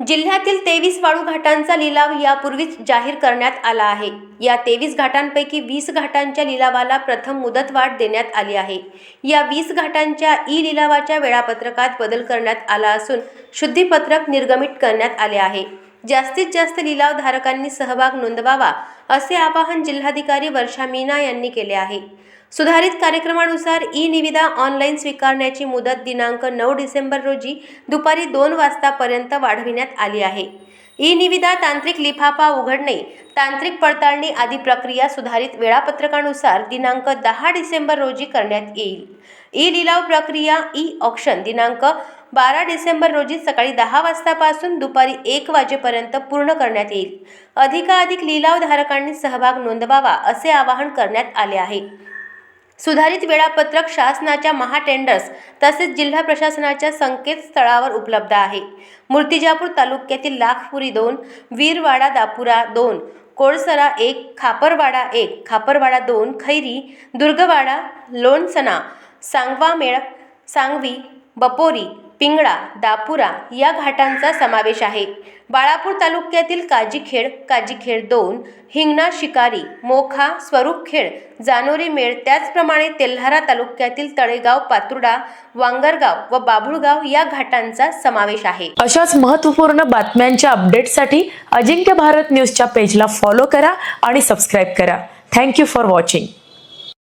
जिल्ह्यातील 23 वाळू घाटांचा लिलाव यापूर्वीच जाहीर करण्यात आला आहे। या 23 घाटांपैकी 20 घाटांच्या लिलावाला प्रथम मुदतवाढ देण्यात आली आहे। या 20 घाटांच्या लिलावाच्या वेळापत्रकात बदल करण्यात आला असून शुद्धीपत्रक निर्गमित करण्यात आले आहे। जास्तीत जास्त लिलाव धारकांनी सहभाग नोंदवावा असे आवाहन जिल्हाधिकारी वर्षा मीना यांनी केले आहे। सुधारित कार्यक्रमानुसार निविदा ऑनलाईन स्वीकारण्याची मुदत दिनांक 9 डिसेंबर रोजी दुपारी 2 वाजतापर्यंत वाढविण्यात आली आहे। निविदा तांत्रिक लिफाफा उघडणे, तांत्रिक पडताळणी आदी प्रक्रिया सुधारित वेळापत्रकानुसार दिनांक 10 डिसेंबर रोजी करण्यात येईल। लिलाव प्रक्रिया ऑक्शन दिनांक 12 डिसेंबर रोजी सकाळी 10 वाजतापासून दुपारी 1 वाजेपर्यंत पूर्ण करण्यात येईल। अधिकाधिक लिलाव धारकांनी सहभाग नोंदवावा असे आवाहन करण्यात आले आहे। सुधारित वेळापत्रक शासनाच्या महाटेंडर्स तसेच जिल्हा प्रशासनाच्या संकेतस्थळावर उपलब्ध आहे। मूर्तिजापूर तालुक्यातील लाखपुरी 2, वीरवाडा दापुरा 2, कोळसरा 1, खापरवाडा 1, खापरवाडा 2, खैरी, दुर्गवाडा, लोणसना, सांगवामेळ, सांगवी, बपोरी, पिंगळा, दापुरा या घाटांचा समावेश आहे। बाळापूर तालुक्यातील काजीखेड 2, हिंगणा शिकारी, मोखा, स्वरूपखेड, जानोरी मेळ, त्याचप्रमाणे तेल्हारा तालुक्यातील तळेगाव, पातुर्डा, वांगरगाव व बाभुळगाव या घाटांचा समावेश आहे। अशाच महत्त्वपूर्ण बातम्यांच्या अपडेटसाठी अजिंक्य भारत न्यूजच्या पेजला फॉलो करा आणि सबस्क्राइब करा। Thank you for watching.